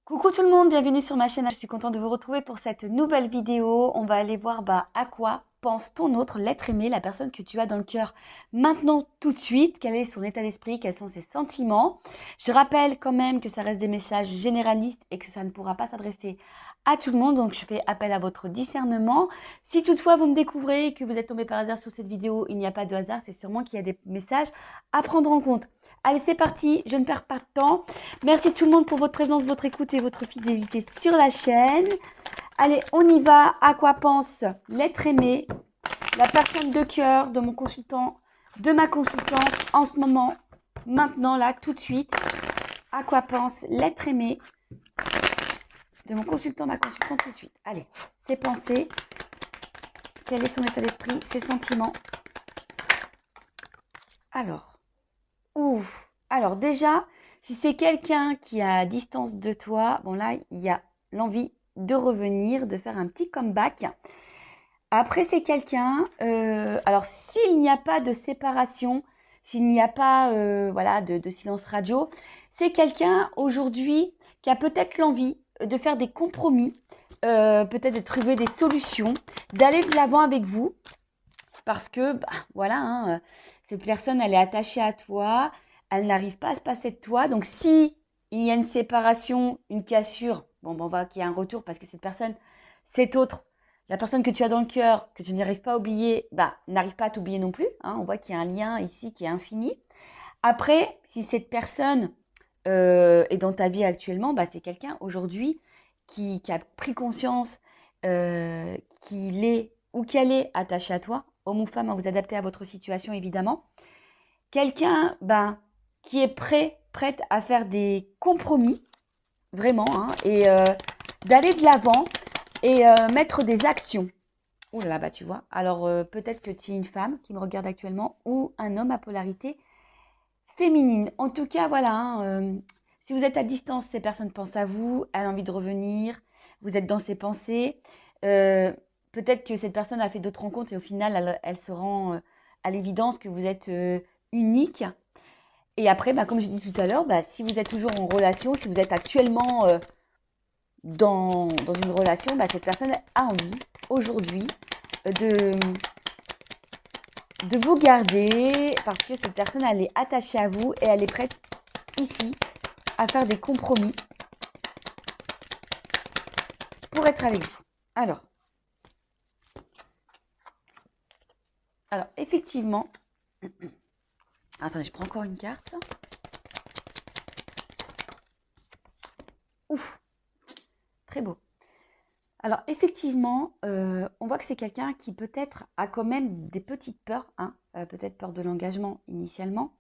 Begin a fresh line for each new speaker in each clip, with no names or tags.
Coucou tout le monde, bienvenue sur ma chaîne. Je suis contente de vous retrouver pour cette nouvelle vidéo. On va aller voir à quoi pense ton autre, l'être aimé, la personne que tu as dans le cœur maintenant tout de suite. Quel est son état d'esprit, quels sont ses sentiments. Je rappelle quand même que ça reste des messages généralistes et que ça ne pourra pas s'adresser à tout le monde. Donc je fais appel à votre discernement. Si toutefois vous me découvrez et que vous êtes tombé par hasard sur cette vidéo, il n'y a pas de hasard. C'est sûrement qu'il y a des messages à prendre en compte. Allez, c'est parti, je ne perds pas de temps. Merci tout le monde pour votre présence, votre écoute et votre fidélité sur la chaîne. Allez, on y va. À quoi pense l'être aimé, la personne de cœur de mon consultant, de ma consultante en ce moment, maintenant, là, tout de suite. À quoi pense l'être aimé de mon consultant, ma consultante tout de suite. Allez, ses pensées, quel est son état d'esprit, ses sentiments. Alors déjà, si c'est quelqu'un qui est à distance de toi, bon là, il y a l'envie de revenir, de faire un petit comeback. Après, c'est quelqu'un, alors s'il n'y a pas de séparation, s'il n'y a pas voilà, de silence radio, c'est quelqu'un aujourd'hui qui a peut-être l'envie de faire des compromis, peut-être de trouver des solutions, d'aller de l'avant avec vous, parce que, voilà, hein, cette personne, elle est attachée à toi, elle n'arrive pas à se passer de toi. Donc, si il y a une séparation, une cassure, bon, on va qu'il y a un retour parce que cette personne, cette autre, la personne que tu as dans le cœur, que tu n'arrives pas à oublier, n'arrive pas à t'oublier non plus. Hein, on voit qu'il y a un lien ici qui est infini. Après, si cette personne est dans ta vie actuellement, c'est quelqu'un aujourd'hui qui a pris conscience qu'il est ou qu'elle est attachée à toi, homme ou femme, à vous adapter à votre situation évidemment. Quelqu'un qui est prête à faire des compromis, vraiment, hein, et d'aller de l'avant et mettre des actions. Ouh là là, tu vois. Alors peut-être que tu es une femme qui me regarde actuellement ou un homme à polarité féminine. En tout cas, voilà, hein, si vous êtes à distance, ces personnes pensent à vous, elle a envie de revenir, vous êtes dans ses pensées. Euh, Peut-être que cette personne a fait d'autres rencontres et au final, elle se rend à l'évidence que vous êtes unique. Et après, comme je dis tout à l'heure, si vous êtes toujours en relation, si vous êtes actuellement dans une relation, cette personne a envie aujourd'hui de, de vous garder parce que cette personne, elle est attachée à vous et elle est prête ici à faire des compromis pour être avec vous. Alors effectivement, attendez, je prends encore une carte. Ouf, très beau. Alors effectivement, on voit que c'est quelqu'un qui peut-être a quand même des petites peurs, hein, peut-être peur de l'engagement initialement.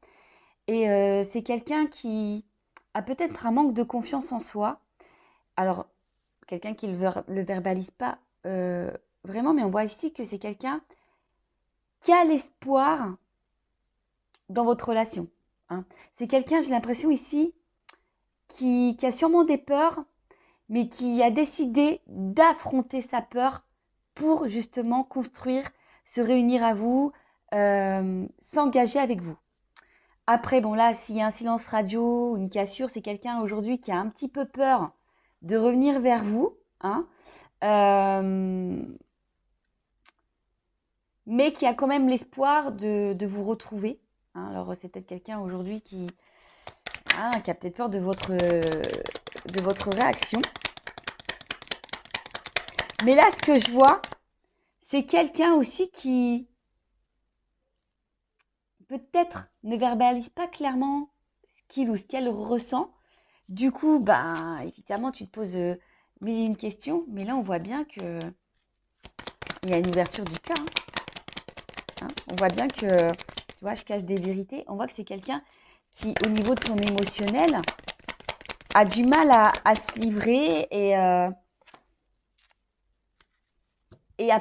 Et c'est quelqu'un qui a peut-être un manque de confiance en soi. Alors, quelqu'un qui ne le verbalise pas vraiment, mais on voit ici que c'est quelqu'un qui a l'espoir dans votre relation. Hein. C'est quelqu'un, j'ai l'impression ici, qui a sûrement des peurs, mais qui a décidé d'affronter sa peur pour justement construire, se réunir à vous, s'engager avec vous. Après, bon là, s'il y a un silence radio, une cassure, c'est quelqu'un aujourd'hui qui a un petit peu peur de revenir vers vous, hein, mais qui a quand même l'espoir de vous retrouver. Hein. Alors c'est peut-être quelqu'un aujourd'hui qui a peut-être peur de votre réaction. Mais là, ce que je vois, c'est quelqu'un aussi qui peut-être ne verbalise pas clairement ce qu'il ou ce qu'elle ressent. Du coup, évidemment, tu te poses mille et une questions, mais là, on voit bien que il y a une ouverture du cœur. Hein. On voit bien que, tu vois, je cache des vérités. On voit que c'est quelqu'un qui, au niveau de son émotionnel, a du mal à se livrer et à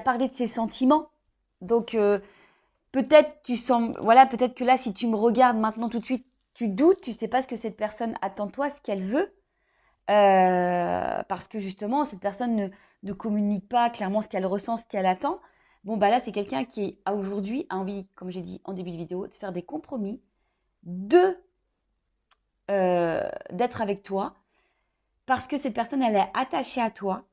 parler de ses sentiments. Donc, peut-être peut-être que là, si tu me regardes maintenant tout de suite, tu doutes, tu ne sais pas ce que cette personne attend de toi, ce qu'elle veut. Parce que justement, cette personne ne communique pas clairement ce qu'elle ressent, ce qu'elle attend. Bon, là, c'est quelqu'un qui, aujourd'hui, a envie, comme j'ai dit en début de vidéo, de faire des compromis, d'être avec toi. parce que cette personne, elle est attachée à toi.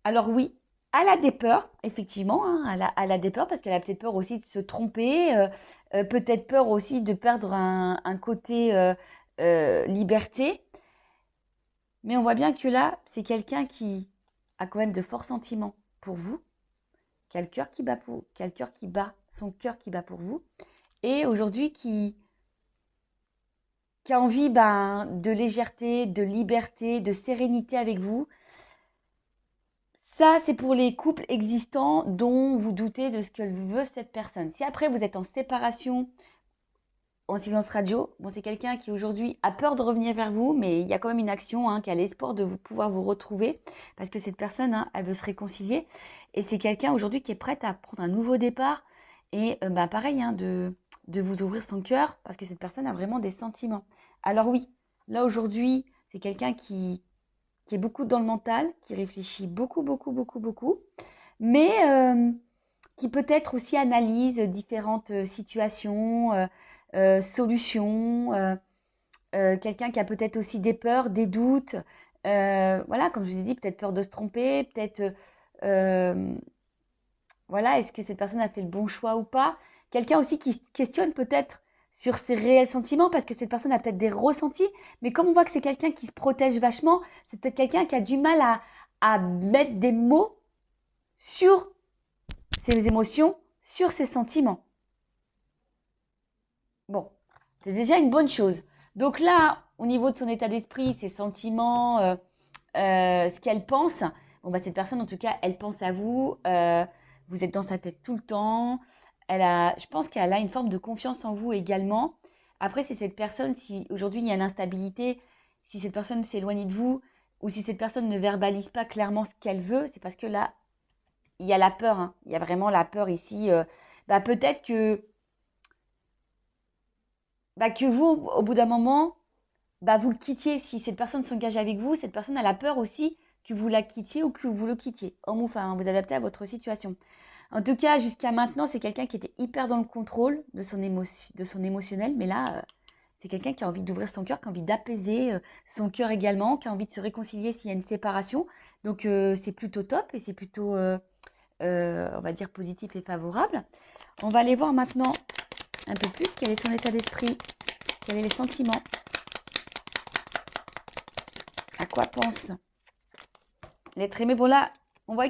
Alors oui, elle a des peurs, effectivement, hein, elle a des peurs parce qu'elle a peut-être peur aussi de se tromper, peut-être peur aussi de perdre un côté liberté. Mais on voit bien que là, c'est quelqu'un qui a quand même de forts sentiments pour vous, qui a le cœur qui bat qui a le cœur qui bat, son cœur qui bat pour vous, et aujourd'hui qui a envie de légèreté, de liberté, de sérénité avec vous. Ça, c'est pour les couples existants dont vous doutez de ce que veut cette personne. Si après vous êtes en séparation, en silence radio, bon, c'est quelqu'un qui aujourd'hui a peur de revenir vers vous, mais il y a quand même une action, hein, qui a l'espoir de pouvoir vous retrouver, parce que cette personne, hein, elle veut se réconcilier. Et c'est quelqu'un aujourd'hui qui est prête à prendre un nouveau départ et pareil, hein, de vous ouvrir son cœur, parce que cette personne a vraiment des sentiments. Alors oui, là aujourd'hui, c'est quelqu'un qui est beaucoup dans le mental, qui réfléchit beaucoup, beaucoup, beaucoup, beaucoup, mais qui peut-être aussi analyse différentes situations, solutions, quelqu'un qui a peut-être aussi des peurs, des doutes, voilà, comme je vous ai dit, peut-être peur de se tromper, peut-être, voilà, est-ce que cette personne a fait le bon choix ou pas? Quelqu'un aussi qui questionne peut-être sur ses réels sentiments, parce que cette personne a peut-être des ressentis, mais comme on voit que c'est quelqu'un qui se protège vachement, c'est peut-être quelqu'un qui a du mal à mettre des mots sur ses émotions, sur ses sentiments. Bon, c'est déjà une bonne chose. Donc là, au niveau de son état d'esprit, ses sentiments, ce qu'elle pense, bon, cette personne, en tout cas, elle pense à vous, vous êtes dans sa tête tout le temps, je pense qu'elle a une forme de confiance en vous également. Après, c'est cette personne, si aujourd'hui il y a l'instabilité, si cette personne s'éloigne de vous, ou si cette personne ne verbalise pas clairement ce qu'elle veut, c'est parce que là, il y a la peur, hein. Il y a vraiment la peur ici. Peut-être que vous, au bout d'un moment, vous le quittiez. Si cette personne s'engage avec vous, cette personne a la peur aussi que vous la quittiez ou que vous le quittiez. Homme ou femme, vous adaptez à votre situation. En tout cas, jusqu'à maintenant, c'est quelqu'un qui était hyper dans le contrôle de son émotionnel. Mais là, c'est quelqu'un qui a envie d'ouvrir son cœur, qui a envie d'apaiser son cœur également, qui a envie de se réconcilier s'il y a une séparation. Donc, c'est plutôt top et c'est plutôt, on va dire, positif et favorable. On va aller voir maintenant un peu plus quel est son état d'esprit, quels sont les sentiments, à quoi pense l'être aimé. Bon là, on voit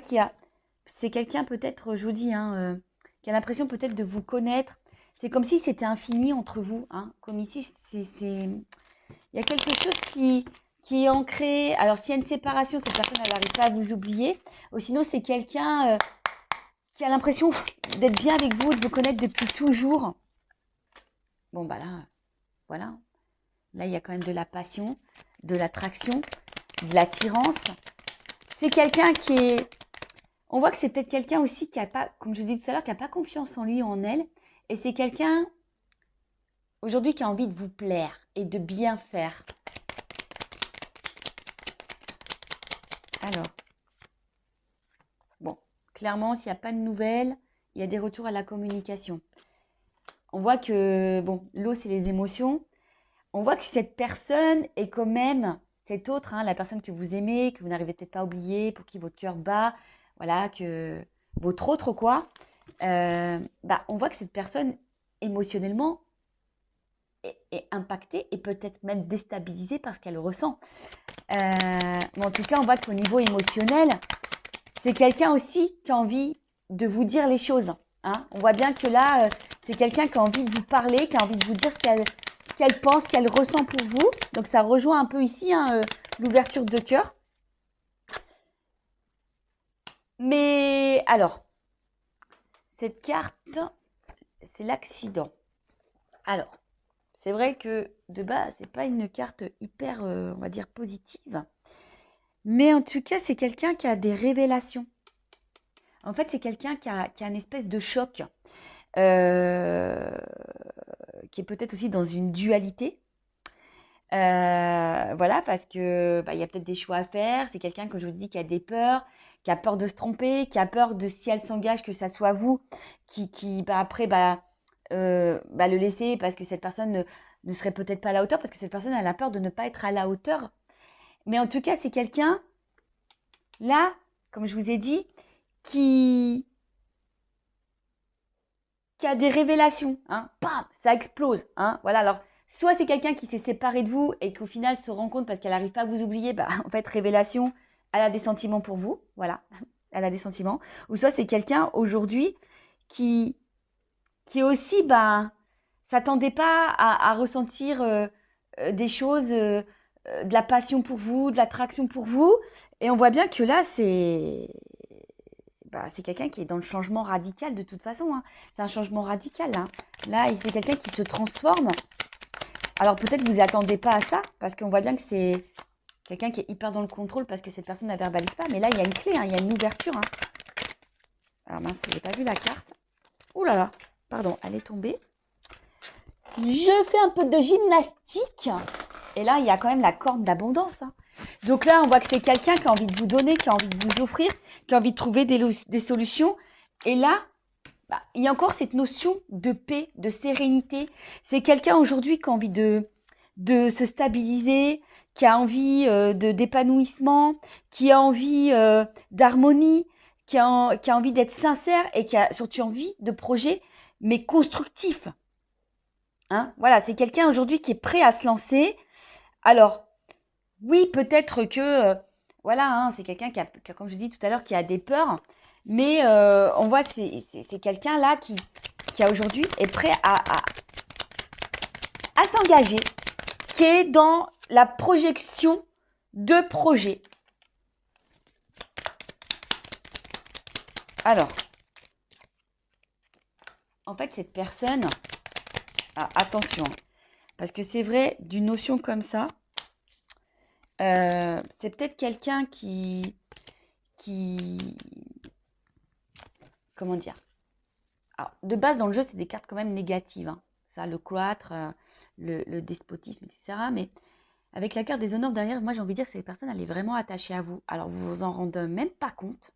c'est quelqu'un peut-être, je vous dis, hein, qui a l'impression peut-être de vous connaître. C'est comme si c'était infini entre vous, hein. Comme ici, il y a quelque chose qui est ancré. Alors s'il y a une séparation, cette personne elle n'arrive pas à vous oublier. Ou sinon c'est quelqu'un qui a l'impression d'être bien avec vous, de vous connaître depuis toujours. Bon là, voilà. Là il y a quand même de la passion, de l'attraction, de l'attirance. C'est quelqu'un qui est... On voit que c'est peut-être quelqu'un aussi qui n'a pas, comme je vous disais tout à l'heure, qui n'a pas confiance en lui ou en elle. Et c'est quelqu'un, aujourd'hui, qui a envie de vous plaire et de bien faire. Alors, bon, clairement, s'il n'y a pas de nouvelles, il y a des retours à la communication. On voit que, bon, l'eau, c'est les émotions. On voit que cette personne est quand même, cette autre, hein, la personne que vous aimez, que vous n'arrivez peut-être pas à oublier, pour qui votre cœur bat, voilà, que votre autre, quoi. On voit que cette personne, émotionnellement, est impactée et peut-être même déstabilisée par ce qu'elle ressent. Mais en tout cas, on voit qu'au niveau émotionnel, c'est quelqu'un aussi qui a envie de vous dire les choses. Hein. On voit bien que là, c'est quelqu'un qui a envie de vous parler, qui a envie de vous dire ce qu'elle pense, ce qu'elle ressent pour vous. Donc ça rejoint un peu ici, hein, l'ouverture de cœur. Mais alors, cette carte, c'est l'accident. Alors, c'est vrai que de base, c'est pas une carte hyper, on va dire, positive. Mais en tout cas, c'est quelqu'un qui a des révélations. En fait, c'est quelqu'un qui a une espèce de choc, qui est peut-être aussi dans une dualité. Voilà, parce que il y a peut-être des choix à faire. C'est quelqu'un, comme je vous dis, qui a des peurs, qui a peur de se tromper, qui a peur de, si elle s'engage, que ça soit vous qui après, le laisser parce que cette personne ne serait peut-être pas à la hauteur, parce que cette personne elle a peur de ne pas être à la hauteur. Mais en tout cas, c'est quelqu'un, là, comme je vous ai dit, qui a des révélations. Hein. Bam, ça explose. Hein. Voilà, alors, soit c'est quelqu'un qui s'est séparé de vous et qu'au final se rend compte parce qu'elle n'arrive pas à vous oublier, bah, en fait, révélation, elle a des sentiments pour vous. Voilà, elle a des sentiments. Ou soit c'est quelqu'un aujourd'hui qui aussi, bah, s'attendait pas à ressentir des choses, de la passion pour vous, de l'attraction pour vous. Et on voit bien que là, c'est quelqu'un qui est dans le changement radical de toute façon. Hein. C'est un changement radical. Hein. Là, c'est quelqu'un qui se transforme. Alors peut-être que vous attendez pas à ça, parce qu'on voit bien que c'est quelqu'un qui est hyper dans le contrôle parce que cette personne ne verbalise pas. Mais là, il y a une clé, hein, il y a une ouverture. Hein. Alors mince, j'ai pas vu la carte. Ouh là là, pardon, elle est tombée. Je fais un peu de gymnastique. Et là, il y a quand même la corne d'abondance. Hein. Donc là, on voit que c'est quelqu'un qui a envie de vous donner, qui a envie de vous offrir, qui a envie de trouver des solutions. Et là, bah, il y a encore cette notion de paix, de sérénité. C'est quelqu'un aujourd'hui qui a envie de se stabiliser, qui a envie d'épanouissement, qui a envie d'harmonie, qui a envie d'être sincère et qui a surtout envie de projets, mais constructifs. Hein, voilà, c'est quelqu'un aujourd'hui qui est prêt à se lancer. Alors, oui, peut-être que, voilà, hein, c'est quelqu'un qui a, comme je dis tout à l'heure, qui a des peurs. Mais on voit, c'est quelqu'un là qui aujourd'hui est prêt à s'engager, qui est dans la projection de projets. Alors, en fait, cette personne, attention, parce que c'est vrai, d'une notion comme ça, c'est peut-être quelqu'un qui, comment dire, alors, de base dans le jeu c'est des cartes quand même négatives, hein. Ça, le cloître, le despotisme, etc. Mais avec la carte des honneurs derrière, moi j'ai envie de dire que cette personne elle est vraiment attachée à vous. Alors vous vous en rendez même pas compte,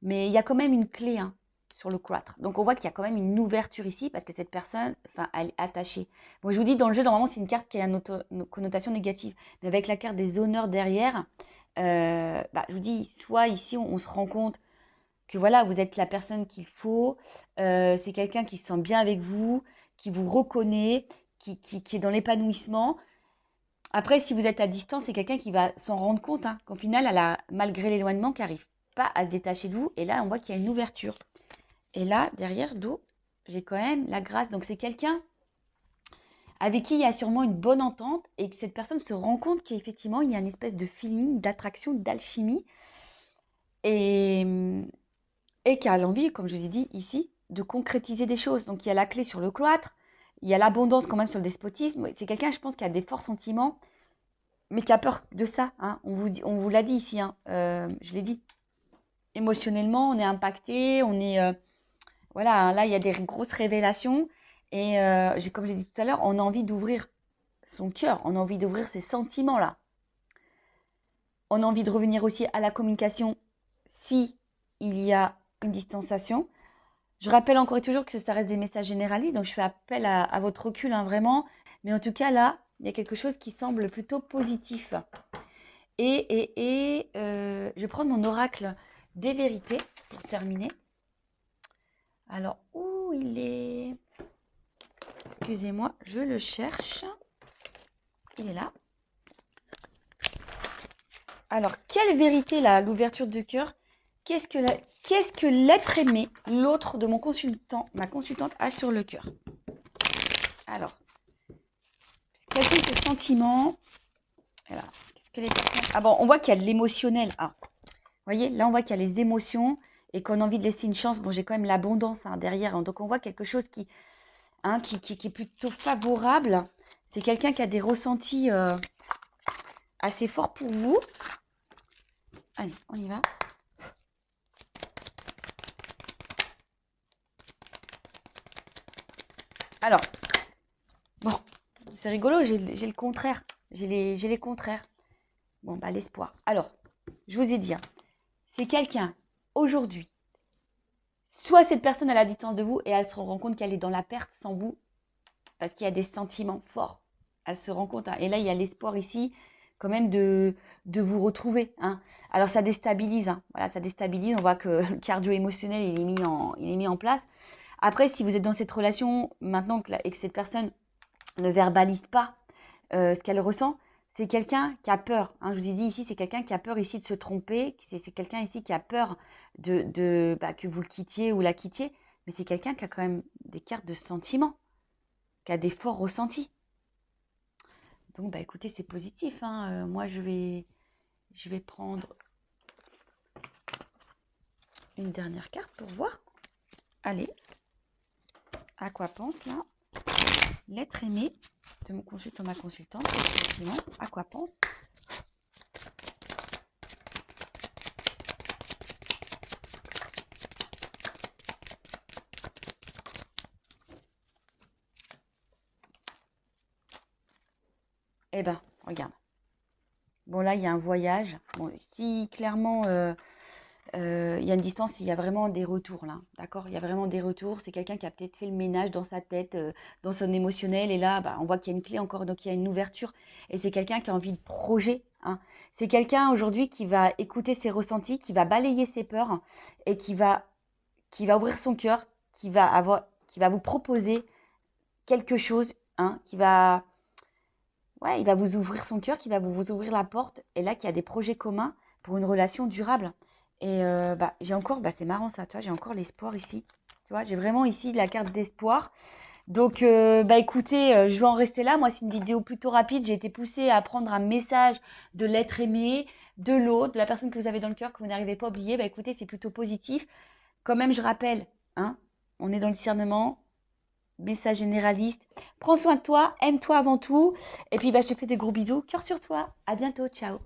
mais il y a quand même une clé, hein, sur le cloître. Donc on voit qu'il y a quand même une ouverture ici parce que cette personne, enfin, elle est attachée. Bon, je vous dis, dans le jeu, normalement, c'est une carte qui a une connotation négative. Mais avec la carte des honneurs derrière, bah, je vous dis, soit ici, on se rend compte que voilà, vous êtes la personne qu'il faut. C'est quelqu'un qui se sent bien avec vous, qui vous reconnaît, qui est dans l'épanouissement. Après, si vous êtes à distance, c'est quelqu'un qui va s'en rendre compte, hein, qu'au final, elle a, malgré l'éloignement, qui n'arrive pas à se détacher de vous. Et là, on voit qu'il y a une ouverture. Et là, derrière, d'eau, j'ai quand même la grâce. Donc, c'est quelqu'un avec qui il y a sûrement une bonne entente et que cette personne se rend compte qu'effectivement, il y a une espèce de feeling, d'attraction, d'alchimie et, qui a l'envie, comme je vous ai dit ici, de concrétiser des choses. Donc, il y a la clé sur le cloître, il y a l'abondance quand même sur le despotisme. C'est quelqu'un, je pense, qui a des forts sentiments, mais qui a peur de ça. Hein. On vous l'a dit ici, hein. Je l'ai dit. Émotionnellement, on est impacté, on est... voilà, hein, là, il y a des grosses révélations. Et comme j'ai dit tout à l'heure, on a envie d'ouvrir son cœur, on a envie d'ouvrir ses sentiments-là. On a envie de revenir aussi à la communication si il y a une distanciation. Je rappelle encore et toujours que ça reste des messages généralistes, donc je fais appel à votre recul, hein, vraiment. Mais en tout cas, là, il y a quelque chose qui semble plutôt positif. Je vais prendre mon oracle des vérités pour terminer. Alors, où il est? Excusez-moi, je le cherche. Il est là. Alors, quelle vérité là, l'ouverture du cœur? Qu'est-ce que l'être aimé, l'autre de mon consultant, ma consultante, a sur le cœur? Alors, quels sont ses sentiments? Voilà. Qu'est-ce que les personnes... Ah bon, on voit qu'il y a de l'émotionnel. Ah, vous voyez, là on voit qu'il y a les émotions et qu'on a envie de laisser une chance. Bon, j'ai quand même l'abondance, hein, derrière, hein. Donc on voit quelque chose qui est plutôt favorable. C'est quelqu'un qui a des ressentis assez forts pour vous. Allez, on y va. Alors, bon, c'est rigolo, j'ai le contraire. J'ai les contraires. Bon, bah, l'espoir. Alors, je vous ai dit, hein, c'est quelqu'un, aujourd'hui, soit cette personne à la distance de vous et elle se rend compte qu'elle est dans la perte sans vous, parce qu'il y a des sentiments forts. Elle se rend compte, hein, et là, il y a l'espoir ici. quand même de vous retrouver, hein. Alors ça déstabilise, hein. Voilà, ça déstabilise. On voit que le cardio émotionnel il est mis en place. Après, si vous êtes dans cette relation maintenant et que cette personne ne verbalise pas ce qu'elle ressent, c'est quelqu'un qui a peur, hein. Je vous ai dit ici, c'est quelqu'un qui a peur ici de se tromper. C'est quelqu'un ici qui a peur que vous le quittiez ou la quittiez. Mais c'est quelqu'un qui a quand même des cartes de sentiments, qui a des forts ressentis. Donc, bah, écoutez, c'est positif, hein. Moi, je vais prendre une dernière carte pour voir. Allez, à quoi pense là l'être aimé de mon consultant, ma consultante, effectivement, à quoi pense? Eh ben, regarde. Bon, là, il y a un voyage. Bon, si clairement, il y a une distance, il y a vraiment des retours, là. D'accord? Il y a vraiment des retours. C'est quelqu'un qui a peut-être fait le ménage dans sa tête, dans son émotionnel. Et là, bah, on voit qu'il y a une clé encore, donc il y a une ouverture. Et c'est quelqu'un qui a envie de projet, hein. C'est quelqu'un aujourd'hui qui va écouter ses ressentis, qui va balayer ses peurs et qui va ouvrir son cœur, qui va vous proposer quelque chose, hein, ouais, il va vous ouvrir son cœur, qui va vous ouvrir la porte, et là, qu'il y a des projets communs pour une relation durable. Et bah, j'ai encore, bah, c'est marrant ça, tu vois, j'ai encore l'espoir ici. Tu vois, j'ai vraiment ici la carte d'espoir. Donc, bah écoutez, je vais en rester là. Moi, c'est une vidéo plutôt rapide. J'ai été poussée à prendre un message de l'être aimé, de l'autre, de la personne que vous avez dans le cœur, que vous n'arrivez pas à oublier. Bah écoutez, c'est plutôt positif. Quand même, je rappelle, hein, on est dans le discernement, message généraliste. Prends soin de toi, aime-toi avant tout. Et puis, bah, je te fais des gros bisous. Cœur sur toi. À bientôt. Ciao.